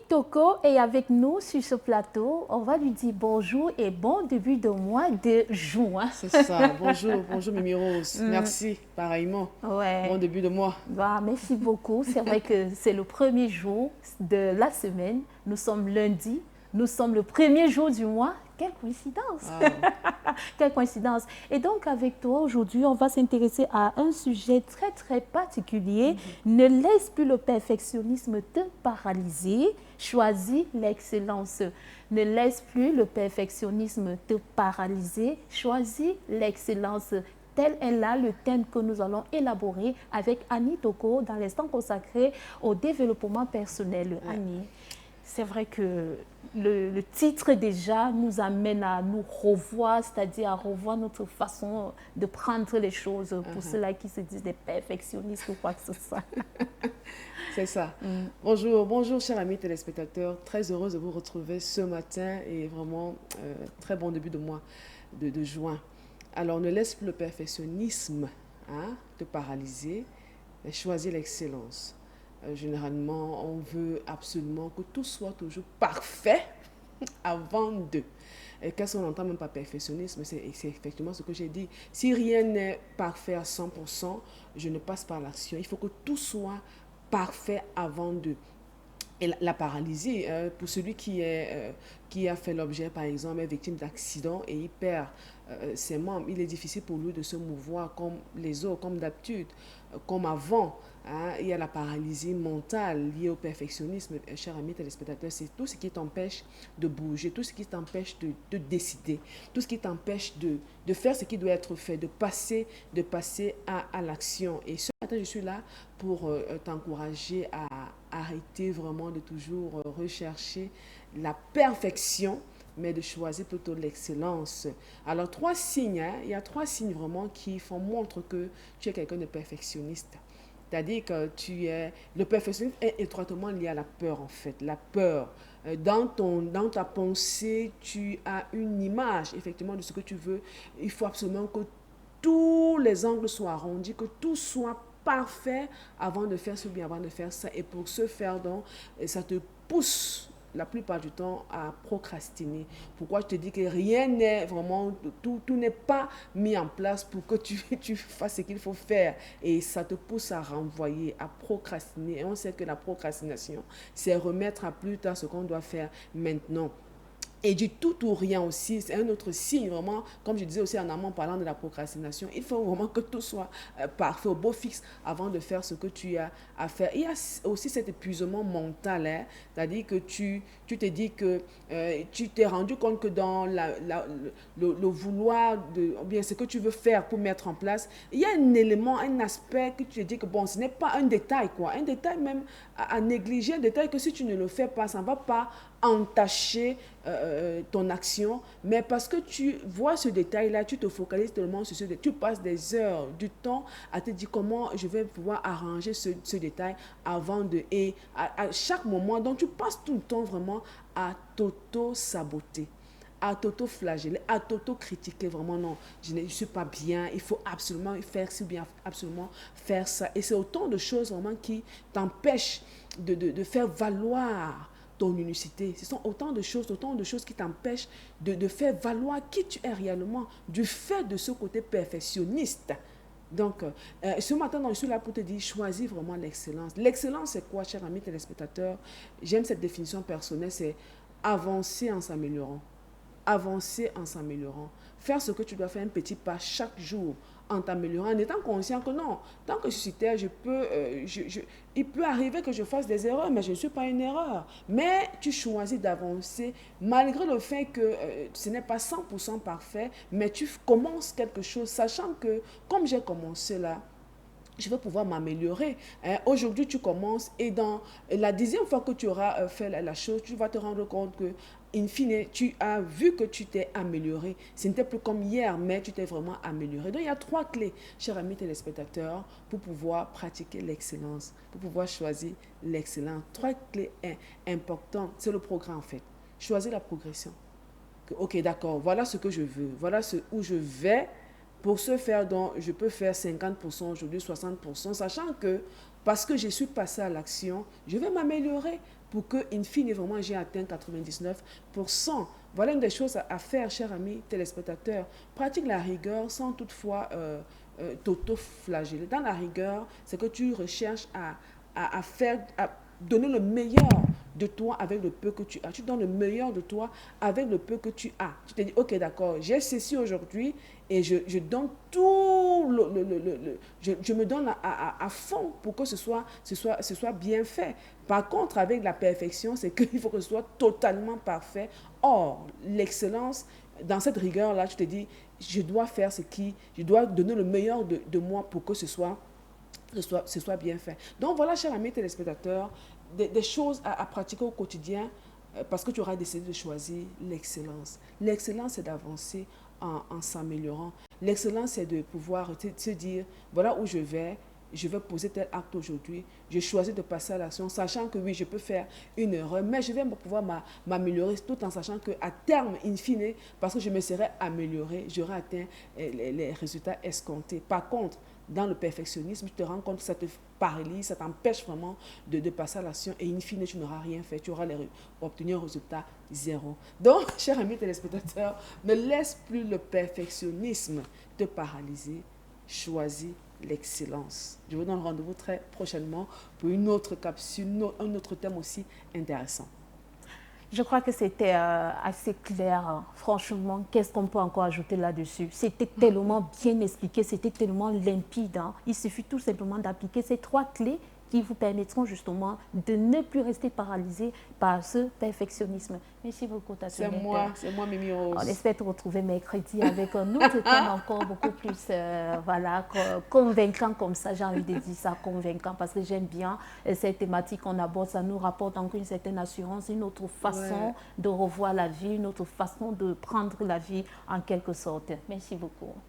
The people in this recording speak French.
Toko est avec nous sur ce plateau. On va lui dire bonjour et bon début de mois de juin. C'est ça. Bonjour, bonjour Mimi Rose. Merci, pareillement. Bon Ouais. début de mois. Bah, merci beaucoup. C'est vrai que c'est le premier jour de la semaine. Nous sommes lundi. Nous sommes le premier jour du mois. Quelle coïncidence! Quelle coïncidence! Et donc, avec toi, aujourd'hui, on va s'intéresser à un sujet très, très particulier. Ne laisse plus le perfectionnisme te paralyser. Choisis l'excellence. Ne laisse plus le perfectionnisme te paralyser. Choisis l'excellence. Tel est là le thème que nous allons élaborer avec Annie Toko dans l'instant consacré au développement personnel. Annie, c'est vrai que le titre déjà nous amène à nous revoir, c'est-à-dire à revoir notre façon de prendre les choses pour ceux-là qui se disent des perfectionnistes ou quoi que ce soit. C'est ça. Bonjour, bonjour chers amis téléspectateurs. Très heureuse de vous retrouver ce matin et vraiment très bon début de mois de juin. Alors ne laisse plus le perfectionnisme te paralyser, mais choisis l'excellence. Généralement, on veut absolument que tout soit toujours parfait avant de. Et qu'est-ce qu'on entend même par perfectionnisme? C'est effectivement ce que j'ai dit. Si rien n'est parfait à 100%, je ne passe pas à l'action. Il faut que tout soit parfait avant de. Et la paralysie, pour celui qui a fait l'objet, par exemple, est victime d'accident et il perd ses membres, il est difficile pour lui de se mouvoir comme les autres, comme d'habitude, comme avant. Il y a la paralysie mentale liée au perfectionnisme. Cher ami téléspectateur, c'est tout ce qui t'empêche de bouger, tout ce qui t'empêche de décider, tout ce qui t'empêche de faire ce qui doit être fait, de passer à l'action. Et ce matin, je suis là pour t'encourager à arrêter vraiment de toujours rechercher la perfection, mais de choisir plutôt l'excellence. Alors, trois signes, il y a trois signes vraiment qui montrent que tu es quelqu'un de perfectionniste. C'est-à-dire que le perfectionnisme est étroitement lié à la peur en fait. La peur. Dans ta pensée, tu as une image effectivement de ce que tu veux. Il faut absolument que tous les angles soient arrondis, que tout soit parfait avant de faire ce bien, avant de faire ça. Et pour ce faire, donc, ça te pousse la plupart du temps à procrastiner. Pourquoi je te dis que rien n'est vraiment, tout n'est pas mis en place pour que tu fasses ce qu'il faut faire. Et ça te pousse à renvoyer, à procrastiner. Et on sait que la procrastination, c'est remettre à plus tard ce qu'on doit faire maintenant. Et du tout ou rien aussi, c'est un autre signe vraiment, comme je disais aussi en amont parlant de la procrastination, il faut vraiment que tout soit parfait, au beau fixe avant de faire ce que tu as à faire. Il y a aussi cet épuisement mental, c'est-à-dire que tu te dis que tu t'es rendu compte que dans le vouloir, ou bien ce que tu veux faire pour mettre en place, il y a un élément, un aspect que tu te dis que bon, ce n'est pas un détail, quoi, un détail même à négliger, un détail que si tu ne le fais pas, ça ne va pas entacher ton action, mais parce que tu vois ce détail-là, tu te focalises tellement sur ce détail, tu passes des heures, du temps à te dire comment je vais pouvoir arranger ce détail avant de... Et à chaque moment, donc tu passes tout le temps vraiment à t'auto-saboter, à t'auto-flageller, à t'auto-critiquer, vraiment non, je ne suis pas bien, il faut absolument faire ci, bien absolument faire ça. Et c'est autant de choses vraiment qui t'empêchent de faire valoir ton unicité. Ce sont autant de choses qui t'empêchent de faire valoir qui tu es réellement, du fait de ce côté perfectionniste. Donc, ce matin, je suis là pour te dire, choisis vraiment l'excellence. L'excellence, c'est quoi, cher ami téléspectateur? J'aime cette définition personnelle, c'est avancer en s'améliorant. Avancer en s'améliorant. Faire ce que tu dois faire, un petit pas chaque jour en t'améliorant, en étant conscient que non, tant que je suis terre, il peut arriver que je fasse des erreurs, mais je ne suis pas une erreur. Mais tu choisis d'avancer malgré le fait que ce n'est pas 100% parfait, mais tu commences quelque chose, sachant que comme j'ai commencé là, je vais pouvoir m'améliorer. Aujourd'hui, tu commences et dans la 10e fois que tu auras fait la chose, tu vas te rendre compte que, in fine, tu as vu que tu t'es amélioré. Ce n'était plus comme hier, mais tu t'es vraiment amélioré. Donc, il y a trois clés, chers amis téléspectateurs, pour pouvoir pratiquer l'excellence, pour pouvoir choisir l'excellence. Trois clés importantes. C'est le programme, en fait. Choisir la progression. Ok, d'accord, voilà ce que je veux, voilà où je vais. Pour ce faire, donc, je peux faire 50% aujourd'hui, 60%, sachant que parce que je suis passé à l'action, je vais m'améliorer pour que, in fine, vraiment, j'ai atteint 99%. Voilà une des choses à faire, chers amis téléspectateurs. Pratique la rigueur sans toutefois t'auto-flageller. Dans la rigueur, c'est que tu recherches à faire, à donner le meilleur de toi avec le peu que tu as. Tu donnes le meilleur de toi avec le peu que tu as. Tu te dis, ok, d'accord, j'ai ceci aujourd'hui et je donne tout, je me donne à fond pour que ce soit bien fait. Par contre, avec la perfection, c'est qu'il faut que ce soit totalement parfait. Or, l'excellence, dans cette rigueur-là, tu te dis, je dois faire je dois donner le meilleur de moi pour que ce soit bien fait. Donc voilà, chers amis téléspectateurs, des choses à pratiquer au quotidien parce que tu auras décidé de choisir l'excellence. L'excellence, c'est d'avancer en s'améliorant. L'excellence, c'est de pouvoir se dire, voilà où je vais poser tel acte aujourd'hui, je choisis de passer à l'action, sachant que oui, je peux faire une erreur, mais je vais pouvoir m'améliorer tout en sachant qu'à terme, in fine, parce que je me serai amélioré, j'aurai atteint les résultats escomptés. Par contre, dans le perfectionnisme, tu te rends compte que ça te paralyse, ça t'empêche vraiment de passer à l'action et in fine, tu n'auras rien fait, tu auras obtenu un résultat zéro. Donc, chers amis téléspectateurs, ne laisse plus le perfectionnisme te paralyser, choisis l'excellence. Je vous donne rendez-vous très prochainement pour une autre capsule, un autre thème aussi intéressant. Je crois que c'était assez clair. Franchement, qu'est-ce qu'on peut encore ajouter là-dessus? C'était tellement bien expliqué, c'était tellement limpide. Hein. Il suffit tout simplement d'appliquer ces 3 clés qui vous permettront justement de ne plus rester paralysé par ce perfectionnisme. Merci beaucoup, Tati. C'est moi, Mimi Rose. On espère te retrouver mercredi avec un autre thème encore beaucoup plus voilà, convaincant comme ça. J'ai envie de dire ça, convaincant, parce que j'aime bien cette thématique qu'on aborde. Ça nous rapporte encore une certaine assurance, une autre façon de revoir la vie, une autre façon de prendre la vie en quelque sorte. Merci beaucoup.